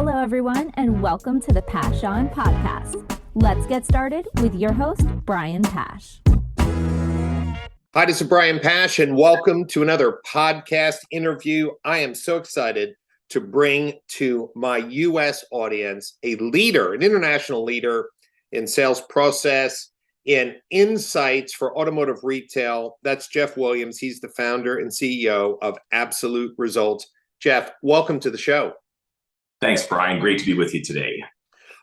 Hello, everyone, and welcome to the Pash On Podcast. Let's get started with your host, Brian Pash. Hi, this is Brian Pash, and welcome to another podcast interview. I am so excited to bring to my U.S. audience a leader, an international leader in sales process, in insights for automotive retail. That's Jeff Williams. He's the founder and CEO of Absolute Results. Jeff, welcome to the show. Thanks, Brian. Great to be with you today.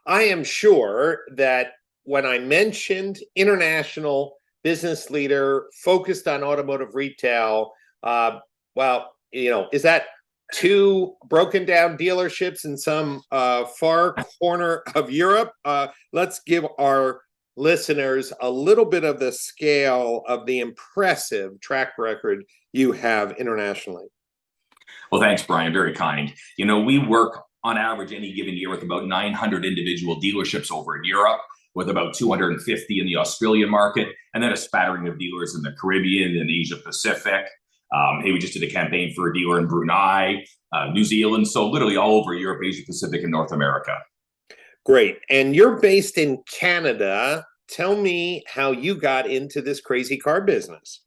I am sure that when I mentioned international business leader focused on automotive retail, is that two broken down dealerships in some far corner of Europe? Let's give our listeners a little bit of the scale of the impressive track record you have internationally. Well, thanks, Brian. Very kind. We work on average any given year with about 900 individual dealerships over in Europe, with about 250 in the Australian market, and then a spattering of dealers in the Caribbean and Asia Pacific. We just did a campaign for a dealer in Brunei, New Zealand, so literally all over Europe, Asia Pacific, and North America. Great. And you're based in Canada. Tell me how you got into this crazy car business.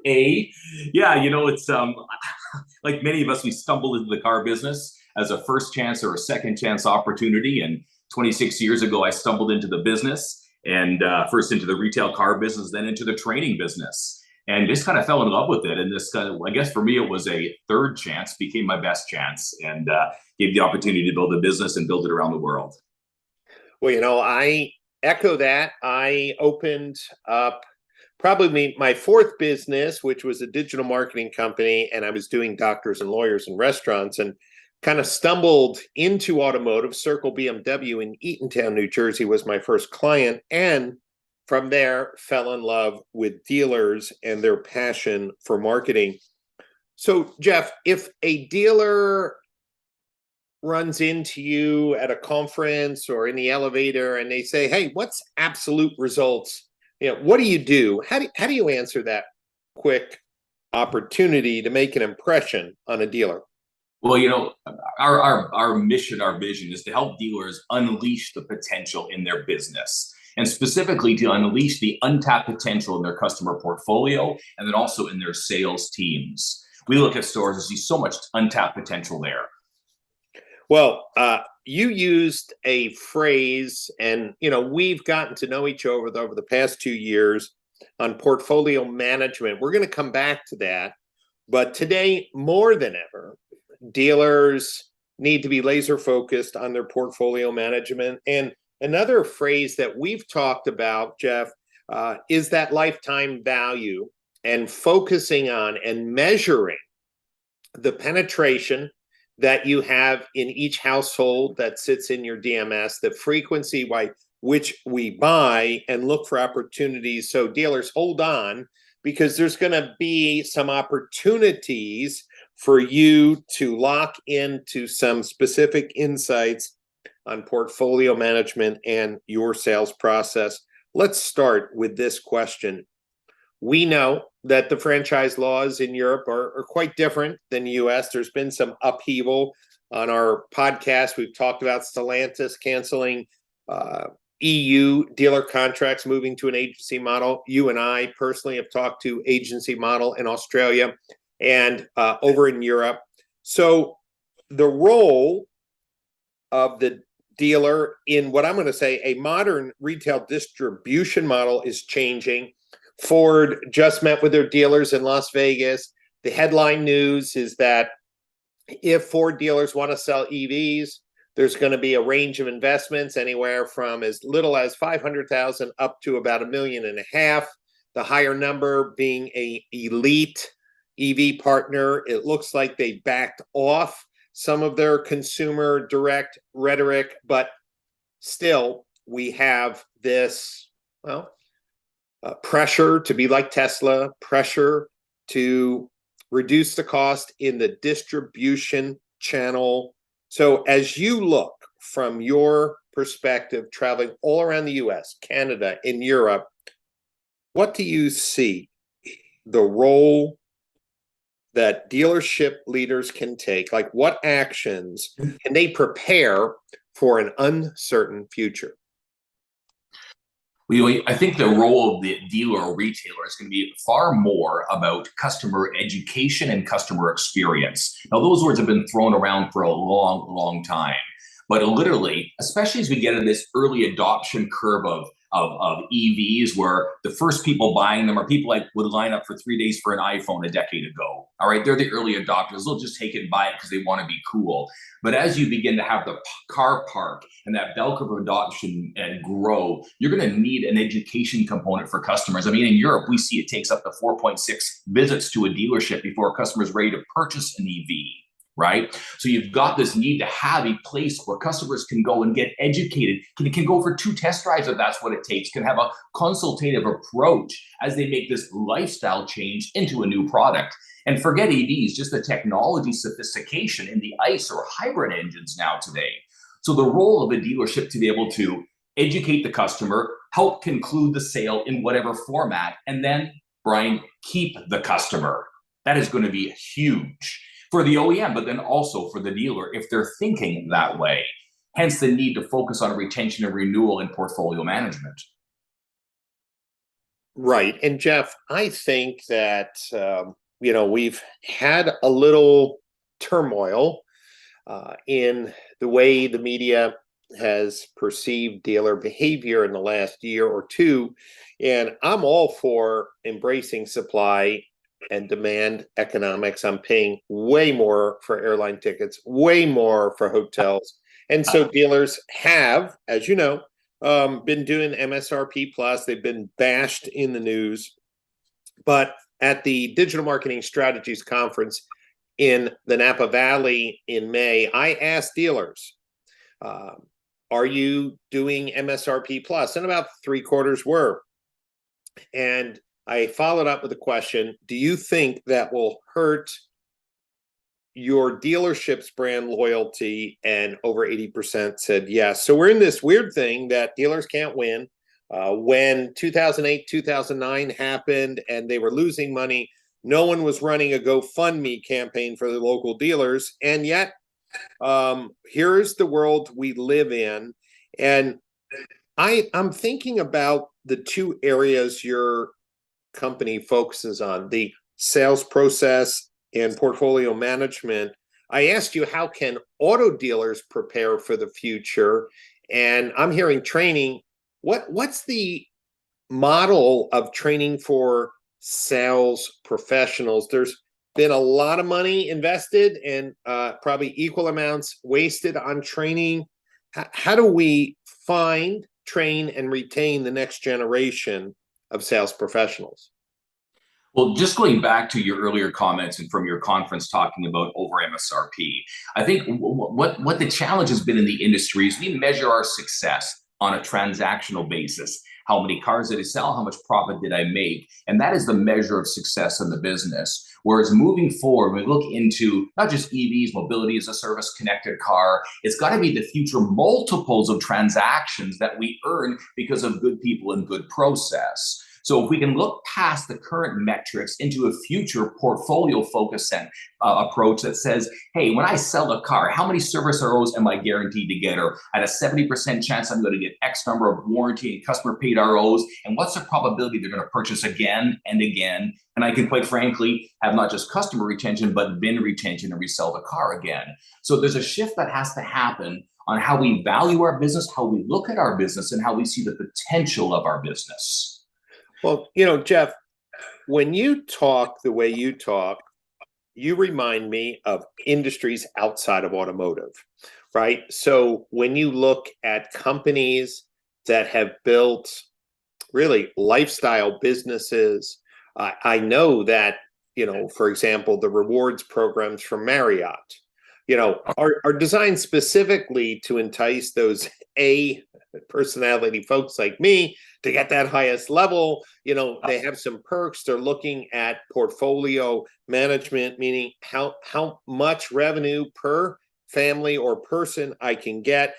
It's like many of us, we stumbled into the car business as a first chance or a second chance opportunity. And 26 years ago, I stumbled into the business and first into the retail car business, then into the training business, and just kind of fell in love with it. And this I guess for me, it was a third chance, became my best chance, and gave the opportunity to build a business and build it around the world. Well, I echo that. I opened up probably my fourth business, which was a digital marketing company, and I was doing doctors and lawyers and restaurants, and kind of stumbled into automotive. Circle BMW in Eatontown, New Jersey was my first client, and from there fell in love with dealers and their passion for marketing. So, Jeff, if a dealer runs into you at a conference or in the elevator and they say, "Hey, what's Absolute Results? What do you do?" How do you answer that quick opportunity to make an impression on a dealer? Well, our mission, our vision is to help dealers unleash the potential in their business, and specifically to unleash the untapped potential in their customer portfolio, and then also in their sales teams. We look at stores and see so much untapped potential there. Well, you used a phrase, and we've gotten to know each other over the past 2 years on portfolio management. We're going to come back to that, but today more than ever, dealers need to be laser focused on their portfolio management. And another phrase that we've talked about, Jeff, is that lifetime value, and focusing on and measuring the penetration that you have in each household that sits in your DMS, the frequency by which we buy, and look for opportunities. So dealers, hold on, because there's going to be some opportunities for you to lock into some specific insights on portfolio management and your sales process. Let's start with this question. We know that the franchise laws in Europe are quite different than the U.S. There's been some upheaval. On our podcast, we've talked about Stellantis canceling EU dealer contracts, moving to an agency model. You and I personally have talked to agency model in Australia and over in Europe. So the role of the dealer in what I'm going to say a modern retail distribution model is changing. Ford just met with their dealers in Las Vegas. The headline news is that if Ford dealers want to sell EVs, there's going to be a range of investments anywhere from as little as $500,000 up to about $1.5 million. The higher number being a elite EV partner. It looks like they backed off some of their consumer direct rhetoric, but still we have this, pressure to be like Tesla, pressure to reduce the cost in the distribution channel. So as you look from your perspective, traveling all around the US, Canada, and Europe, what do you see the role that dealership leaders can take? Like, what actions can they prepare for an uncertain future? I think the role of the dealer or retailer is going to be far more about customer education and customer experience. Now, those words have been thrown around for a long, long time. But literally, especially as we get into this early adoption curve of EVs, where the first people buying them are people like would line up for 3 days for an iPhone a decade ago. All right, they're the early adopters. They'll just take it and buy it because they want to be cool. But as you begin to have the car park and that bell curve of adoption and grow, you're going to need an education component for customers. I mean, in Europe, we see it takes up to 4.6 visits to a dealership before a customer is ready to purchase an EV. Right? So you've got this need to have a place where customers can go and get educated, can go for 2 test drives if that's what it takes, can have a consultative approach as they make this lifestyle change into a new product. And forget EVs, just the technology sophistication in the ICE or hybrid engines now today. So the role of a dealership to be able to educate the customer, help conclude the sale in whatever format, and then, Brian, keep the customer. That is going to be huge for the OEM, but then also for the dealer if they're thinking that way. Hence the need to focus on retention and renewal and portfolio management. Right. And Jeff, I think that, we've had a little turmoil in the way the media has perceived dealer behavior in the last year or two. And I'm all for embracing supply and demand economics. I'm paying way more for airline tickets, way more for hotels. And so dealers have, as you know, been doing MSRP plus. They've been bashed in the news. But at the Digital Marketing Strategies Conference in the Napa Valley in May, I asked dealers, are you doing MSRP plus? And about 3/4 were. And I followed up with a question, do you think that will hurt your dealership's brand loyalty? And over 80% said yes. So we're in this weird thing that dealers can't win. When 2008, 2009 happened and they were losing money, no one was running a GoFundMe campaign for the local dealers. And yet, here's the world we live in. And I'm thinking about the 2 areas your company focuses on, the sales process and portfolio management. I asked you, how can auto dealers prepare for the future? And I'm hearing training. What's the model of training for sales professionals? There's been a lot of money invested and probably equal amounts wasted on training. How do we find, train, and retain the next generation of sales professionals? Well, just going back to your earlier comments and from your conference talking about over MSRP, I think what the challenge has been in the industry is we measure our success on a transactional basis. How many cars did I sell? How much profit did I make? And that is the measure of success in the business. Whereas moving forward, we look into not just EVs, mobility as a service, connected car, it's got to be the future multiples of transactions that we earn because of good people and good process. So if we can look past the current metrics into a future portfolio focus and approach that says, hey, when I sell a car, how many service ROs am I guaranteed to get? Or at a 70% chance I'm going to get X number of warranty and customer paid ROs. And what's the probability they're going to purchase again and again? And I can quite frankly have not just customer retention, but VIN retention and resell the car again. So there's a shift that has to happen on how we value our business, how we look at our business, and how we see the potential of our business. Well, Jeff, when you talk the way you talk, you remind me of industries outside of automotive, right? So when you look at companies that have built really lifestyle businesses, I know that, for example, the rewards programs from Marriott, are designed specifically to entice those A personality folks like me to get that highest level. They have some perks. They're looking at portfolio management, meaning how much revenue per family or person I can get.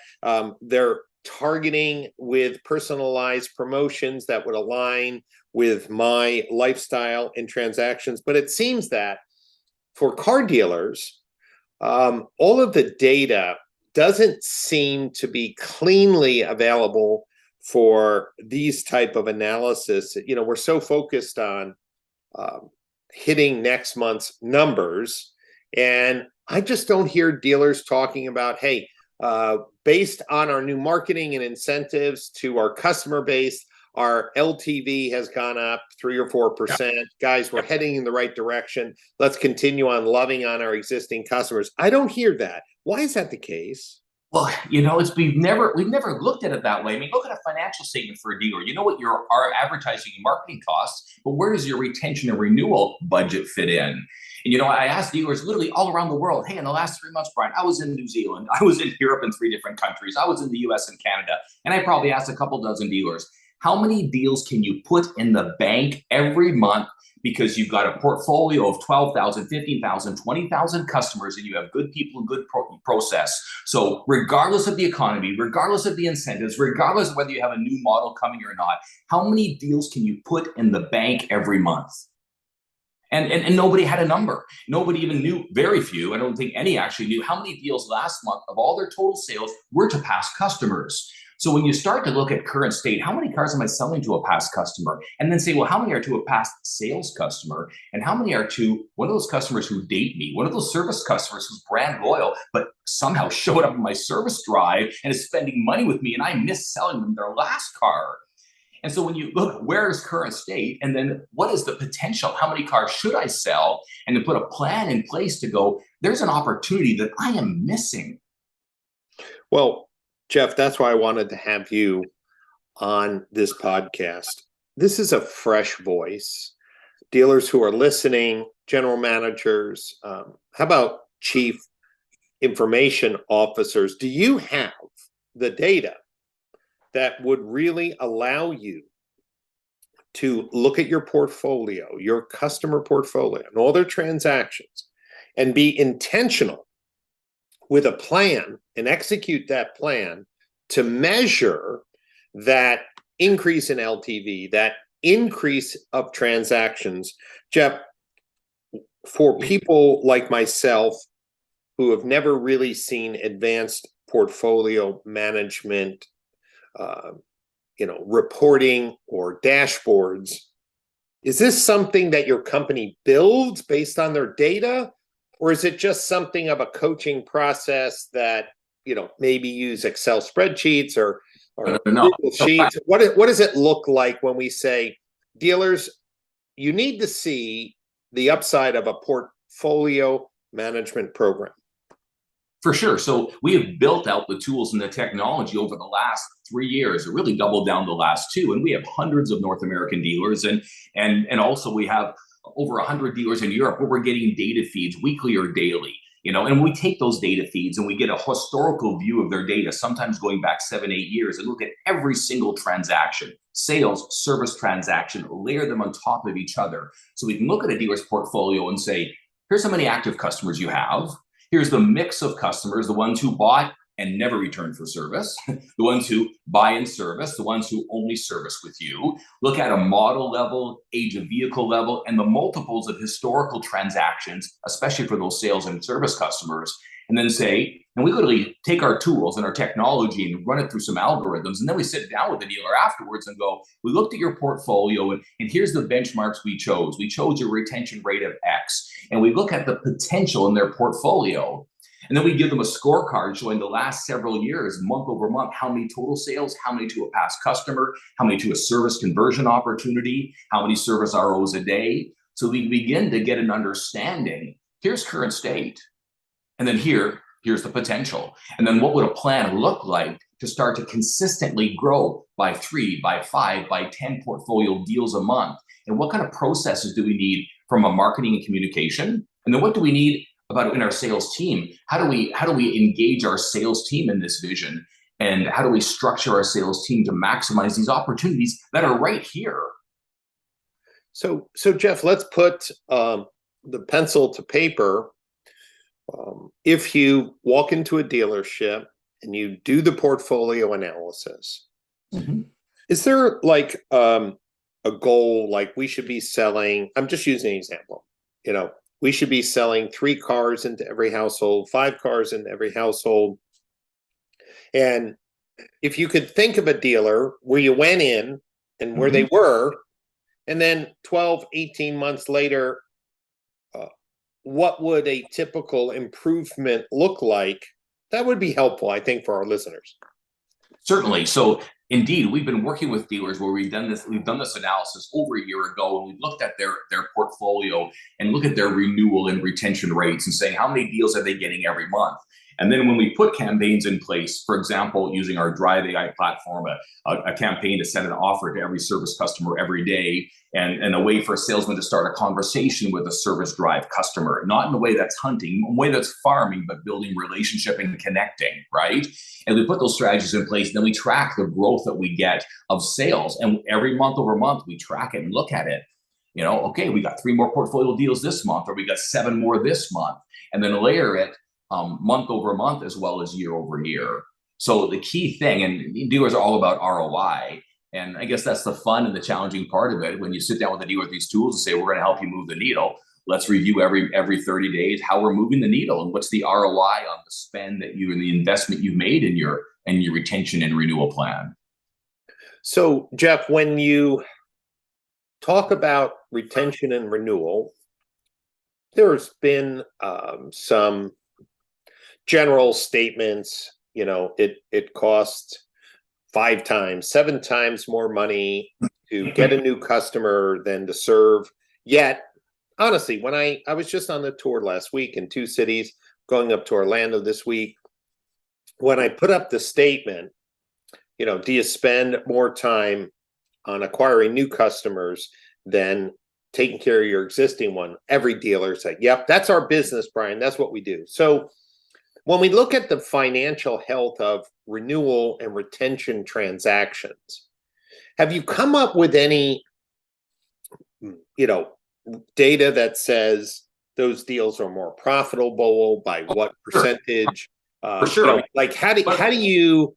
They're targeting with personalized promotions that would align with my lifestyle and transactions. But it seems that for car dealers, all of the data doesn't seem to be cleanly available for these type of analysis. You know, we're so focused on hitting next month's numbers, and I just don't hear dealers talking about, hey, based on our new marketing and incentives to our customer base, our LTV has gone up 3 or 4%. Guys, we're heading in the right direction. Let's continue on loving on our existing customers. I don't hear that. Why is that the case? Well, you know, we've never looked at it that way. I mean, look at a financial statement for a dealer. You know what your our advertising and marketing costs, but where does your retention and renewal budget fit in? And you know, I asked dealers literally all around the world, hey, in the last 3 months, Brian, I was in New Zealand, I was in Europe in 3 different countries, I was in the US and Canada, and I probably asked a couple dozen dealers, how many deals can you put in the bank every month because you've got a portfolio of 12,000, 15,000, 20,000 customers and you have good people and good process. So regardless of the economy, regardless of the incentives, regardless of whether you have a new model coming or not, how many deals can you put in the bank every month? And nobody had a number. Nobody even knew, very few, I don't think any actually knew how many deals last month of all their total sales were to past customers. So when you start to look at current state, how many cars am I selling to a past customer? And then say, well, how many are to a past sales customer? And how many are to one of those customers who date me, one of those service customers who's brand loyal, but somehow showed up in my service drive and is spending money with me and I miss selling them their last car. And so when you look, where is current state? And then what is the potential? How many cars should I sell? And to put a plan in place to go, there's an opportunity that I am missing. Well, Jeff, that's why I wanted to have you on this podcast. This is a fresh voice. Dealers who are listening, general managers, how about chief information officers? Do you have the data that would really allow you to look at your portfolio, your customer portfolio, and all their transactions, and be intentional with a plan and execute that plan to measure that increase in LTV, that increase of transactions? Jeff, for people like myself who have never really seen advanced portfolio management, reporting or dashboards, is this something that your company builds based on their data? Or is it just something of a coaching process that, maybe use Excel spreadsheets or Google Sheets? What does it look like when we say, dealers, you need to see the upside of a portfolio management program? For sure. So we have built out the tools and the technology over the last 3 years. It really doubled down the last 2. And we have hundreds of North American dealers. And also we have over 100 dealers in Europe where we're getting data feeds weekly or daily. And we take those data feeds and we get a historical view of their data, sometimes going back 7, 8 years, and look at every single transaction, sales, service transaction, layer them on top of each other. So we can look at a dealer's portfolio and say, here's how many active customers you have. Here's the mix of customers, the ones who bought and never returned for service, the ones who buy and service, the ones who only service with you. Look at a model level, age of vehicle level, and the multiples of historical transactions, especially for those sales and service customers. And then say, and we literally take our tools and our technology and run it through some algorithms. And then we sit down with the dealer afterwards and go, we looked at your portfolio and here's the benchmarks we chose. We chose your retention rate of X. And we look at the potential in their portfolio. And then we give them a scorecard showing the last several years, month over month, how many total sales, how many to a past customer, how many to a service conversion opportunity, how many service ROs a day. So we begin to get an understanding. Here's current state. And then here's the potential. And then what would a plan look like to start to consistently grow by 3, by 5, by 10 portfolio deals a month? And what kind of processes do we need from a marketing and communication? And then what do we need about in our sales team? How do we engage our sales team in this vision? And how do we structure our sales team to maximize these opportunities that are right here? So Jeff, let's put the pencil to paper. If you walk into a dealership and you do the portfolio analysis, is there a goal, like we should be selling? I'm just using an example, we should be selling 3 cars into every household, 5 cars into every household. And if you could think of a dealer where you went in and where they were, and then 12, 18 months later, what would a typical improvement look like? That would be helpful, I think, for our listeners. Certainly. So indeed, we've been working with dealers where we've done this analysis over a year ago, and we've looked at their portfolio and look at their renewal and retention rates and saying how many deals are they getting every month. And then when we put campaigns in place, for example, using our Drive AI platform, a campaign to send an offer to every service customer every day, and a way for a salesman to start a conversation with a service drive customer, not in a way that's hunting, a way that's farming, but building relationship and connecting, right? And we put those strategies in place, and then we track the growth that we get of sales. And every month over month, we track it and look at it. Okay, we got 3 more portfolio deals this month, or we got 7 more this month, and then layer it month over month as well as year over year. So the key thing, and dealers are all about ROI, and I guess that's the fun and the challenging part of it. When you sit down with a dealer with these tools and say, we're going to help you move the needle, let's review every 30 days how we're moving the needle and what's the ROI on the spend that you and the investment you've made in your retention and renewal plan. So, Jeff, when you talk about retention and renewal, there's been some general statements. It costs 5 times, 7 times more money to get a new customer than to serve. Yet, honestly, when I was just on the tour last week in 2 cities, going up to Orlando this week, when I put up the statement, do you spend more time on acquiring new customers than taking care of your existing one? Every dealer said, yep, that's our business, Brian. That's what we do. So when we look at the financial health of renewal and retention transactions, have you come up with any, data that says those deals are more profitable by what percentage? For sure. How do you,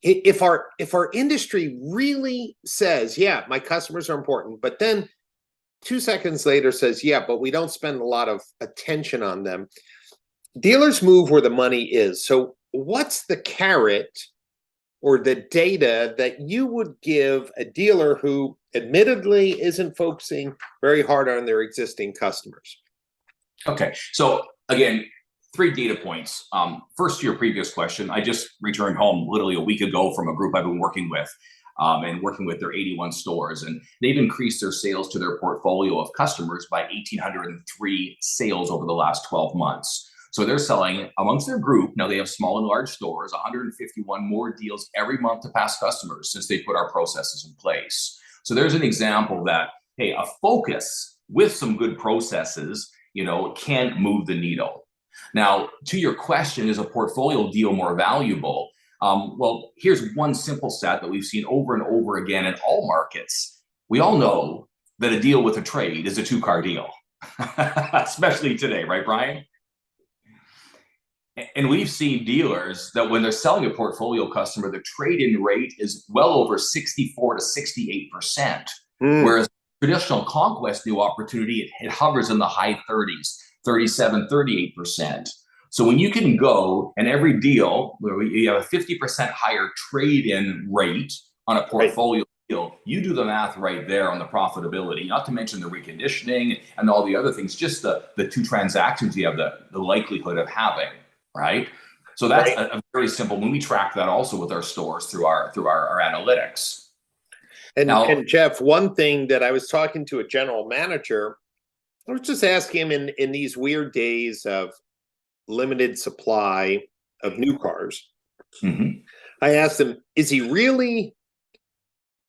if our industry really says, yeah, my customers are important, but then 2 seconds later says, yeah, but we don't spend a lot of attention on them. Dealers move where the money is. So what's the carrot or the data that you would give a dealer who admittedly isn't focusing very hard on their existing customers? Okay. So again, 3 data points. First, to your previous question, I just returned home literally a week ago from a group I've been working with, and working with their 81 stores. And they've increased their sales to their portfolio of customers by 1,803 sales over the last 12 months. So they're selling amongst their group. Now they have small and large stores, 151 more deals every month to past customers since they put our processes in place. So there's an example that, hey, a focus with some good processes, can move the needle. Now, to your question, is a portfolio deal more valuable? Well, here's one simple stat that we've seen over and over again in all markets. We all know that a deal with a trade is a 2-car deal, especially today, right, Brian? And we've seen dealers that when they're selling a portfolio customer, the trade-in rate is well over 64 to 68%. Whereas traditional conquest new opportunity, it hovers in the high 30s, 37, 38%. So when you can go and every deal where you have a 50% higher trade-in rate on a portfolio deal, you do the math right there on the profitability, not to mention the reconditioning and all the other things, just the 2 transactions you have the likelihood of having. Right. So that's a very simple, when we track that also with our stores through our analytics. And Jeff, one thing that I was talking to a general manager, I was just asking him in these weird days of limited supply of new cars. I asked him, is he really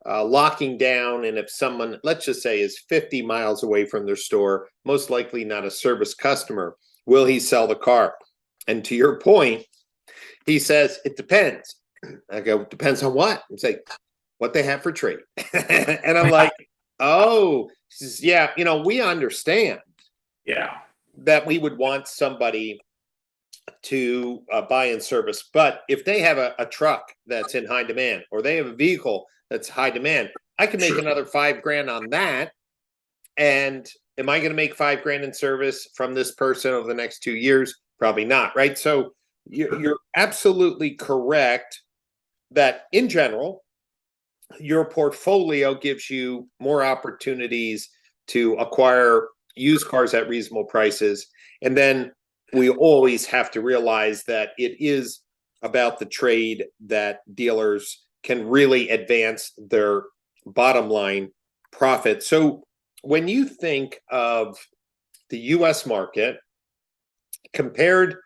locking down? And if someone, let's just say, is 50 miles away from their store, most likely not a service customer, will he sell the car? And to your point, he says, it depends. I go, depends on what? He's like, what they have for trade. And I'm like, oh, he says, yeah, we understand that we would want somebody to buy and service. But if they have a truck that's in high demand, or they have a vehicle that's high demand, I can make another $5,000 on that. And am I going to make $5,000 in service from this person over the next 2 years? Probably not, right? So you're absolutely correct that in general, your portfolio gives you more opportunities to acquire used cars at reasonable prices. And then we always have to realize that it is about the trade that dealers can really advance their bottom line profit. So when you think of the US market compared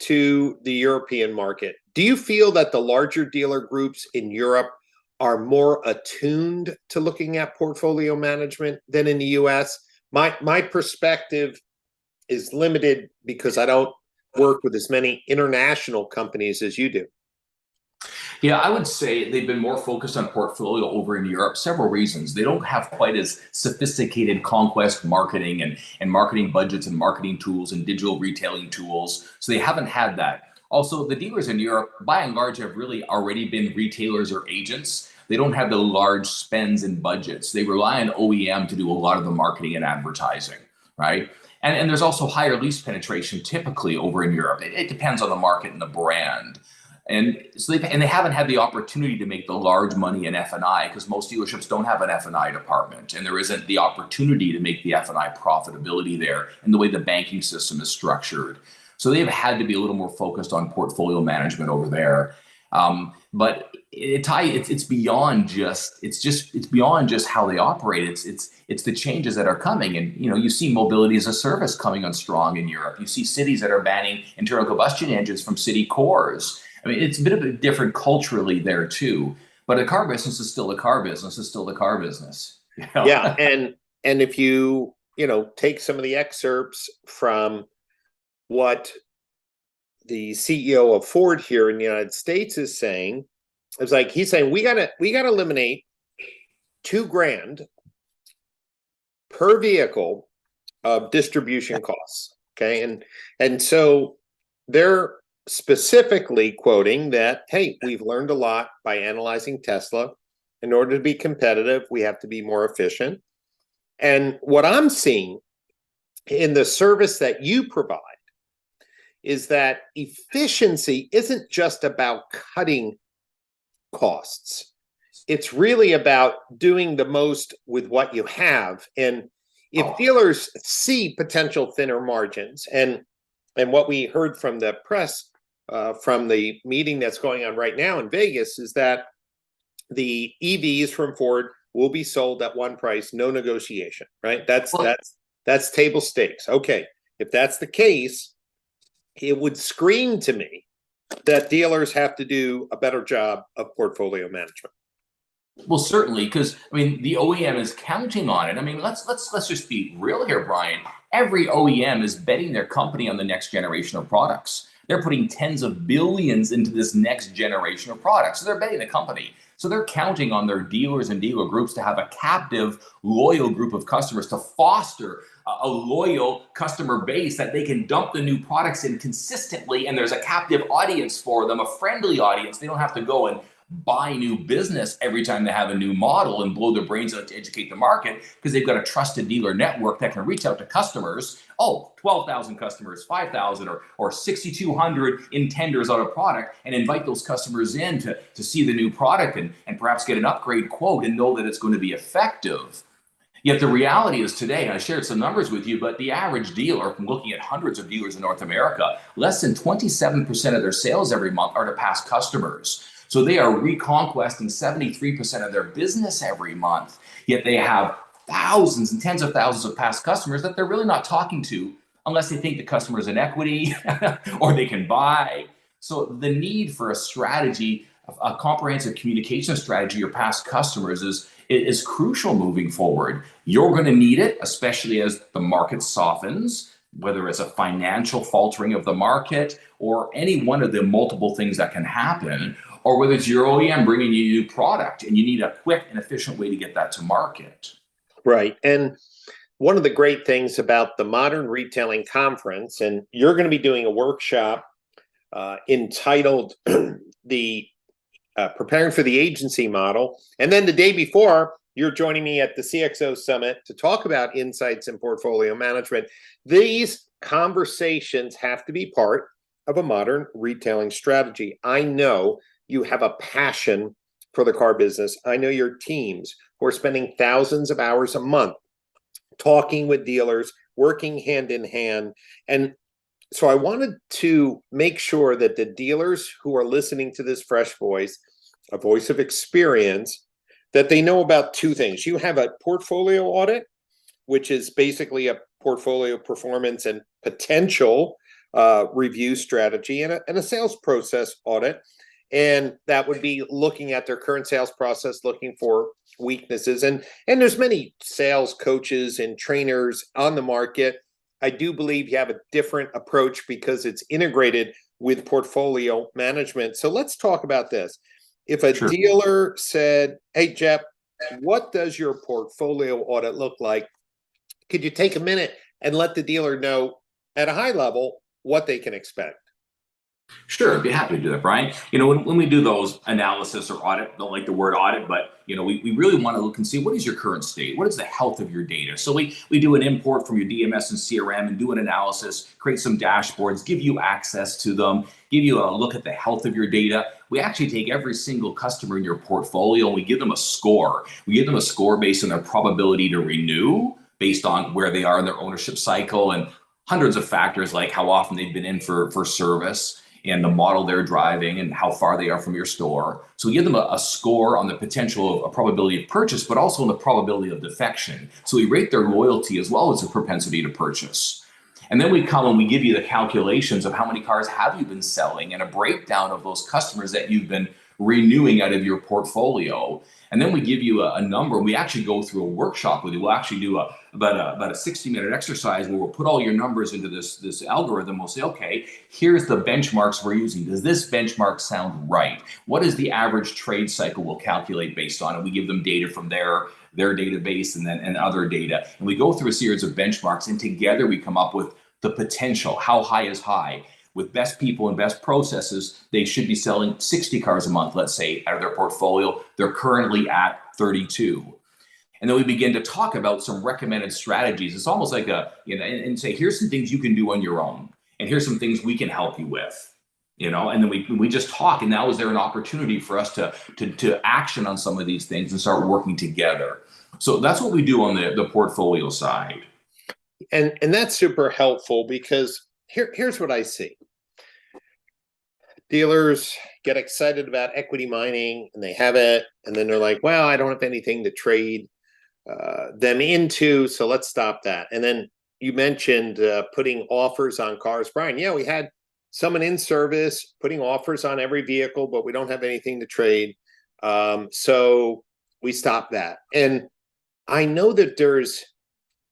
to the European market, do you feel that the larger dealer groups in Europe are more attuned to looking at portfolio management than in the US? My perspective is limited because I don't work with as many international companies as you do. Yeah, I would say they've been more focused on portfolio over in Europe. Several reasons. They don't have quite as sophisticated conquest marketing and marketing budgets and marketing tools and digital retailing tools. So they haven't had that. Also, the dealers in Europe, by and large, have really already been retailers or agents. They don't have the large spends and budgets. They rely on OEM to do a lot of the marketing and advertising, right? And there's also higher lease penetration typically over in Europe. It depends on the market and the brand. And so they haven't had the opportunity to make the large money in F&I because most dealerships don't have an F&I department, and there isn't the opportunity to make the F&I profitability there in the way the banking system is structured. So they've had to be a little more focused on portfolio management over there. But it's beyond just how they operate. It's the changes that are coming, and you see mobility as a service coming on strong in Europe. You see cities that are banning internal combustion engines from city cores. I mean, it's a bit of a different culturally there too. But a car business is still a car business. Is still the car business. Yeah, and if you take some of the excerpts from what the CEO of Ford here in the United States is saying, it's like he's saying we gotta eliminate $2,000 per vehicle of distribution costs. Okay, and so they're specifically quoting that, hey, we've learned a lot by analyzing Tesla. In order to be competitive, we have to be more efficient. And what I'm seeing in the service that you provide is that efficiency isn't just about cutting costs. It's really about doing the most with what you have. And if dealers see potential thinner margins, and what we heard from the press from the meeting that's going on right now in Vegas is that the EVs from Ford will be sold at one price, no negotiation, right? That's table stakes. Okay, if that's the case, it would scream to me that dealers have to do a better job of portfolio management. Well, certainly, because the OEM is counting on it. Let's just be real here, Brian. Every OEM is betting their company on the next generation of products. They're putting tens of billions into this next generation of products. So they're betting the company. So they're counting on their dealers and dealer groups to have a captive, loyal group of customers to foster a loyal customer base that they can dump the new products in consistently. And there's a captive audience for them, a friendly audience. They don't have to go and buy new business every time they have a new model and blow their brains out to educate the market because they've got a trusted dealer network that can reach out to customers. 12,000 customers, 5,000 or 6,200 intenders on a product, and invite those customers in to see the new product and perhaps get an upgrade quote and know that it's going to be effective. Yet the reality is today, and I shared some numbers with you, but the average dealer, from looking at hundreds of dealers in North America, less than 27% of their sales every month are to past customers. So they are reconquesting 73% of their business every month, yet they have thousands and tens of thousands of past customers that they're really not talking to unless they think the customer is an equity or they can buy. So the need for a strategy, a comprehensive communication strategy, your past customers is crucial moving forward. You're going to need it, especially as the market softens, whether it's a financial faltering of the market or any one of the multiple things that can happen, or whether it's your OEM bringing you a new product and you need a quick and efficient way to get that to market. Right. And one of the great things about the Modern Retailing Conference, and you're going to be doing a workshop entitled the Preparing for the Agency Model. And then the day before, you're joining me at the CXO Summit to talk about insights in portfolio management. These conversations have to be part of a modern retailing strategy. I know you have a passion for the car business. I know your teams who are spending thousands of hours a month talking with dealers, working hand in hand. And so I wanted to make sure that the dealers who are listening to this fresh voice, a voice of experience, that they know about two things. You have a portfolio audit, which is basically a portfolio performance and potential review strategy, and a sales process audit. And that would be looking at their current sales process, looking for weaknesses. And there's many sales coaches and trainers on the market. I do believe you have a different approach because it's integrated with portfolio management. So let's talk about this. If a dealer said, hey, Jeff, what does your portfolio audit look like? Could you take a minute and let the dealer know at a high level what they can expect? Sure, I'd be happy to do that, Brian. When we do those analysis or audit, don't like the word audit, but we really want to look and see what is your current state, what is the health of your data. So we do an import from your DMS and CRM and do an analysis, create some dashboards, give you access to them, give you a look at the health of your data. We actually take every single customer in your portfolio and we give them a score. We give them a score based on their probability to renew, based on where they are in their ownership cycle, and hundreds of factors like how often they've been in for service, and the model they're driving and how far they are from your store. So we give them a score on the potential of a probability of purchase, but also on the probability of defection. So we rate their loyalty as well as the propensity to purchase. And then we come and we give you the calculations of how many cars have you been selling and a breakdown of those customers that you've been renewing out of your portfolio. And then we give you a number. We actually go through a workshop with you. We'll actually do about a 60-minute exercise where we'll put all your numbers into this algorithm. We'll say, okay, here's the benchmarks we're using. Does this benchmark sound right? What is the average trade cycle we'll calculate based on it? We give them data from their database and other data. And we go through a series of benchmarks, and together we come up with the potential. How high is high? With best people and best processes, they should be selling 60 cars a month, let's say, out of their portfolio. They're currently at 32. And then we begin to talk about some recommended strategies. It's almost like and say, here's some things you can do on your own, and here's some things we can help you with, and then we just talk. And now is there an opportunity for us to action on some of these things and start working together? So that's what we do on the portfolio side. And that's super helpful because here's what I see. Dealers get excited about equity mining and they have it, and then they're like, well, I don't have anything to trade them into, so let's stop that. And then you mentioned putting offers on cars. Brian, yeah, we had someone in service putting offers on every vehicle, but we don't have anything to trade. So we stopped that. And I know that there's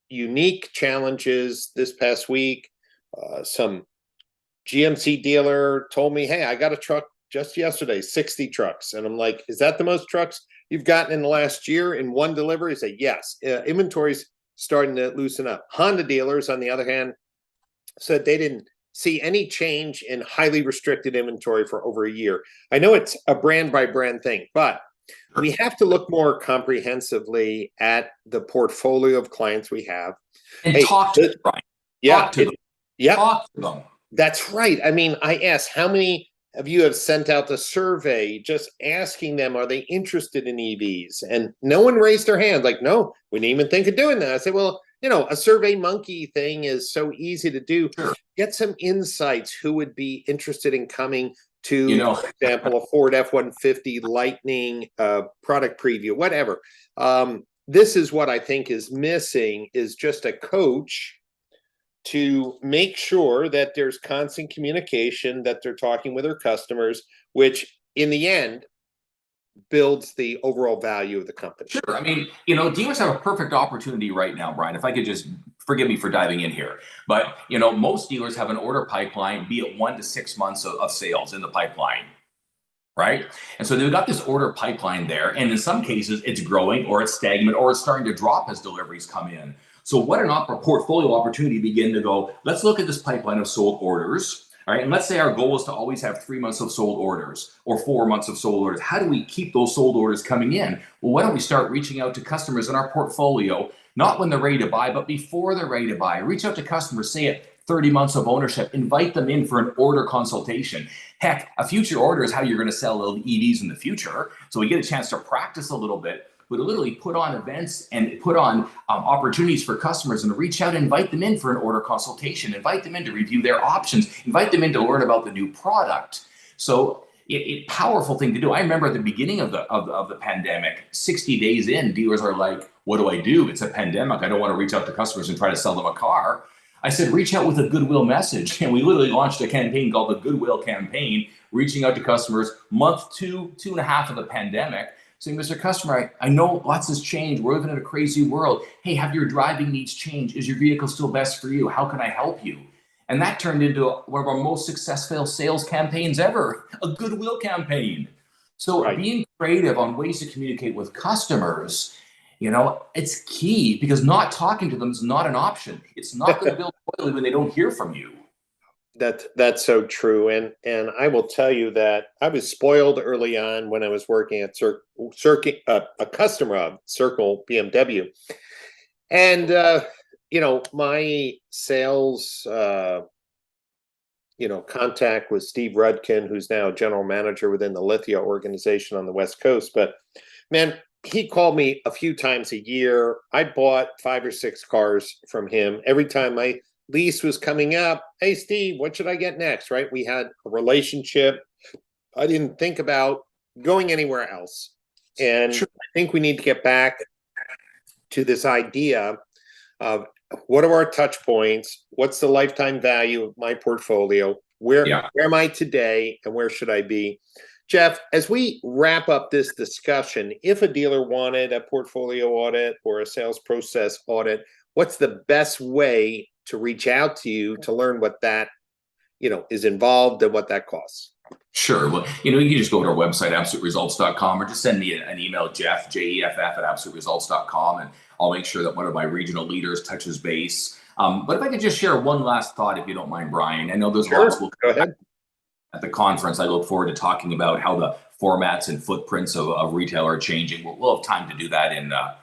unique challenges. This past week, some GMC dealer told me, hey, I got a truck just yesterday, 60 trucks. And I'm like, is that the most trucks you've gotten in the last year in one delivery? He said, yes. Inventory's starting to loosen up. Honda dealers, on the other hand, said they didn't see any change in highly restricted inventory for over a year. I know it's a brand by brand thing, but we have to look more comprehensively at the portfolio of clients we have. And talk to them, Brian. Yeah. Talk to them. Yeah. Talk to them. That's right. I mean, I asked, how many of you have sent out the survey just asking them, are they interested in EVs? And no one raised their hand. Like, no, we didn't even think of doing that. I said, well, a Survey Monkey thing is so easy to do. Sure. Get some insights. Who would be interested in coming to, for example, a Ford F-150 Lightning product preview, whatever. This is what I think is missing, is just a coach to make sure that there's constant communication, that they're talking with their customers, which in the end builds the overall value of the company. Sure. I mean, dealers have a perfect opportunity right now, Brian, if I could just, forgive me for diving in here, but most dealers have an order pipeline, be it 1 to 6 months of sales in the pipeline, right? And so they've got this order pipeline there, and in some cases it's growing or it's stagnant or it's starting to drop as deliveries come in. So what an portfolio opportunity to begin to go, let's look at this pipeline of sold orders. All right. And let's say our goal is to always have 3 months of sold orders or 4 months of sold orders. How do we keep those sold orders coming in? Well, why don't we start reaching out to customers in our portfolio, not when they're ready to buy, but before they're ready to buy. Reach out to customers, say at 30 months of ownership, invite them in for an order consultation. Heck, a future order is how you're going to sell EVs in the future. So we get a chance to practice a little bit, but literally put on events and put on opportunities for customers and reach out and invite them in for an order consultation, invite them in to review their options, invite them in to learn about the new product. So powerful thing to do. I remember at the beginning of the pandemic, 60 days in, dealers are like, what do I do? It's a pandemic. I don't want to reach out to customers and try to sell them a car. I said, reach out with a goodwill message. And we literally launched a campaign called the Goodwill Campaign, reaching out to customers month two and a half of the pandemic, saying, Mr. Customer, I know lots has changed. We're living in a crazy world. Hey, have your driving needs changed? Is your vehicle still best for you? How can I help you? And that turned into one of our most successful sales campaigns ever, a Goodwill campaign. So being creative on ways to communicate with customers, it's key, because not talking to them is not an option. It's not going to build loyalty when they don't hear from you. That's so true, and I will tell you that I was spoiled early on when I was working at a customer of Circle BMW, and my sales contact was Steve Rudkin, who's now general manager within the Lithia organization on the West Coast. But man, he called me a few times a year. I bought 5 or 6 cars from him every time my lease was coming up. Hey, Steve, what should I get next? Right? We had a relationship. I didn't think about going anywhere else. And I think we need to get back to this idea of what are our touch points? What's the lifetime value of my portfolio? Where am I today and where should I be? Jeff, as we wrap up this discussion, if a dealer wanted a portfolio audit or a sales process audit, what's the best way to reach out to you to learn what that, is involved and what that costs? Sure. Well, you can just go to our website, absoluteresults.com, or just send me an email, Jeff, Jeff at absoluteresults.com, and I'll make sure that one of my regional leaders touches base. But if I could just share one last thought, if you don't mind, Brian. I know there's lots we'll go ahead. At the conference, I look forward to talking about how the formats and footprints of retail are changing. We'll have time to do that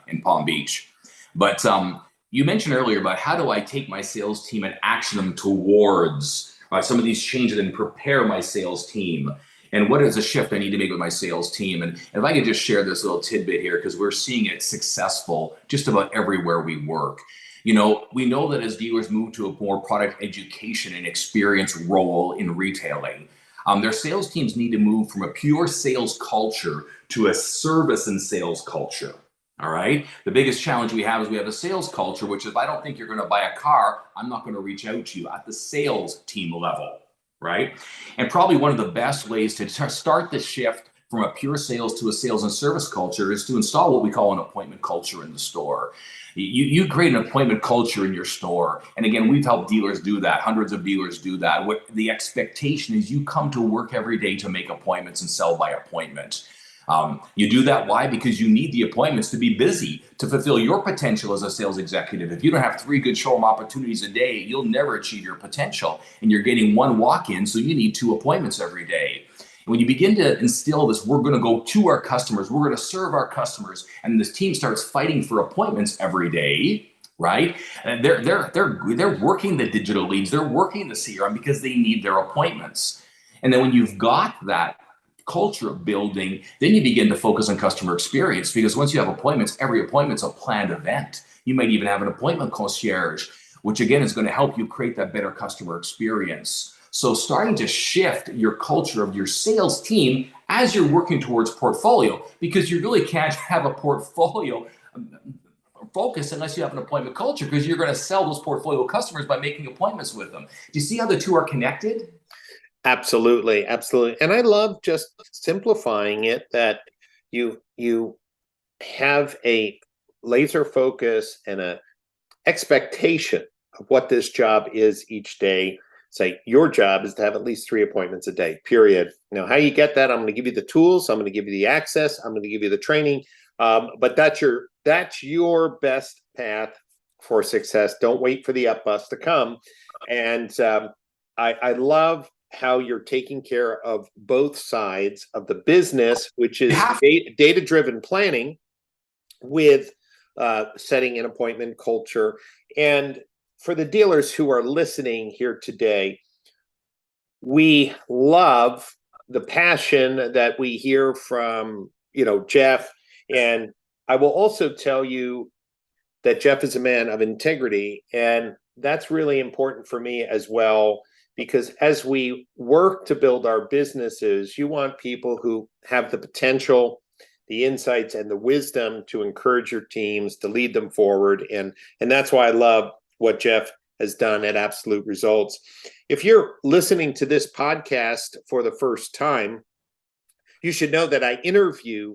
in Palm Beach. But you mentioned earlier about how do I take my sales team and action them towards some of these changes and prepare my sales team, and what is a shift I need to make with my sales team. And if I could just share this little tidbit here, because we're seeing it successful just about everywhere we work. We know that as dealers move to a more product education and experience role in retailing, their sales teams need to move from a pure sales culture to a service and sales culture. All right. The biggest challenge we have is we have a sales culture, which is, if I don't think you're going to buy a car, I'm not going to reach out to you at the sales team level. Right. And probably one of the best ways to start the shift from a pure sales to a sales and service culture is to install what we call an appointment culture in the store. You create an appointment culture in your store. And again, we've helped dealers do that. Hundreds of dealers do that. What the expectation is, you come to work every day to make appointments and sell by appointment. You do that. Why? Because you need the appointments to be busy to fulfill your potential as a sales executive. If you don't have 3 good showroom opportunities a day, you'll never achieve your potential. And you're getting 1 walk-in, so you need 2 appointments every day. When you begin to instill this, we're going to go to our customers, we're going to serve our customers, and this team starts fighting for appointments every day, right? And they're working the digital leads, they're working the CRM because they need their appointments. And then when you've got that culture of building, then you begin to focus on customer experience, because once you have appointments, every appointment's a planned event. You might even have an appointment concierge, which again is going to help you create that better customer experience. So starting to shift your culture of your sales team as you're working towards portfolio, because you really can't have a portfolio focus unless you have an appointment culture, because you're going to sell those portfolio customers by making appointments with them. Do you see how the two are connected? Absolutely. Absolutely. And I love just simplifying it, that you have a laser focus and a expectation of what this job is each day. Say your job is to have at least 3 appointments a day, period. Now, how you get that, I'm going to give you the tools, I'm going to give you the access, I'm going to give you the training. But that's your best path for success. Don't wait for the up bus to come. And I love how you're taking care of both sides of the business, which is data-driven planning with setting an appointment culture. And for the dealers who are listening here today, we love the passion that we hear from, Jeff. And I will also tell you that Jeff is a man of integrity. And that's really important for me as well, because as we work to build our businesses, you want people who have the potential, the insights, and the wisdom to encourage your teams, to lead them forward. And that's why I love what Jeff has done at Absolute Results. If you're listening to this podcast for the first time, you should know that I interview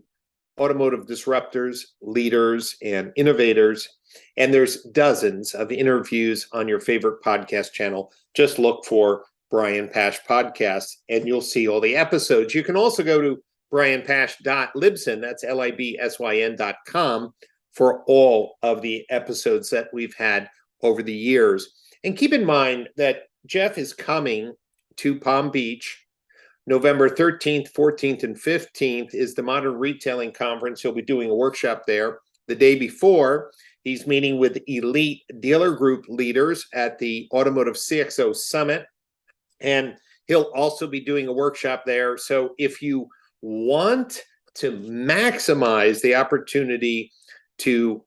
automotive disruptors, leaders, and innovators. And there's dozens of interviews on your favorite podcast channel. Just look for Brian Pash Podcasts, and you'll see all the episodes. You can also go to brianpash.libsyn, that's libsyn.com, for all of the episodes that we've had over the years. And keep in mind that Jeff is coming to Palm Beach. November 13th, 14th, and 15th is the Modern Retailing Conference. He'll be doing a workshop there. The day before, he's meeting with elite dealer group leaders at the Automotive CXO Summit. And he'll also be doing a workshop there. So if you want to maximize the opportunity to,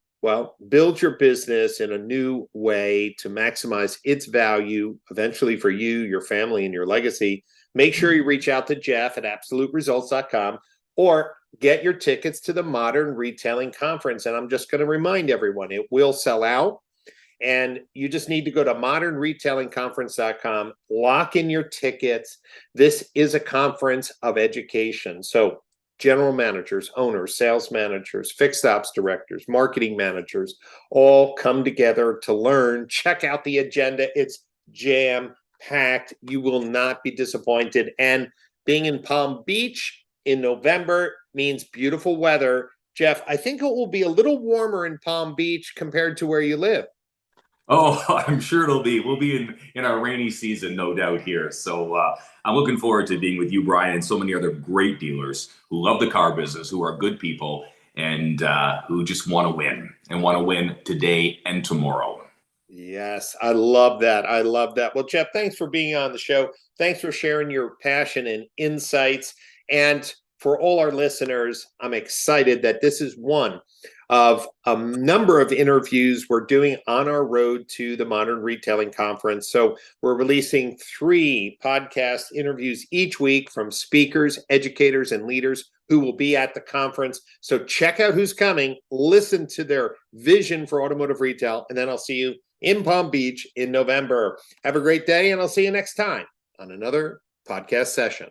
build your business in a new way to maximize its value eventually for you, your family, and your legacy, make sure you reach out to Jeff at absoluteresults.com or get your tickets to the Modern Retailing Conference. And I'm just going to remind everyone, it will sell out. And you just need to go to modernretailingconference.com, lock in your tickets. This is a conference of education. So general managers, owners, sales managers, fixed ops directors, marketing managers, all come together to learn. Check out the agenda. It's jam-packed. You will not be disappointed. And being in Palm Beach in November means beautiful weather. Jeff, I think it will be a little warmer in Palm Beach compared to where you live. Oh, I'm sure it'll be. We'll be in our rainy season, no doubt here. So I'm looking forward to being with you, Brian, and so many other great dealers who love the car business, who are good people, and who just want to win and want to win today and tomorrow. Yes, I love that. I love that. Well, Jeff, thanks for being on the show. Thanks for sharing your passion and insights. And for all our listeners, I'm excited that this is one of a number of interviews we're doing on our road to the Modern Retailing Conference. So we're releasing 3 podcast interviews each week from speakers, educators, and leaders who will be at the conference. So check out who's coming, listen to their vision for automotive retail, and then I'll see you in Palm Beach in November. Have a great day, and I'll see you next time on another podcast session.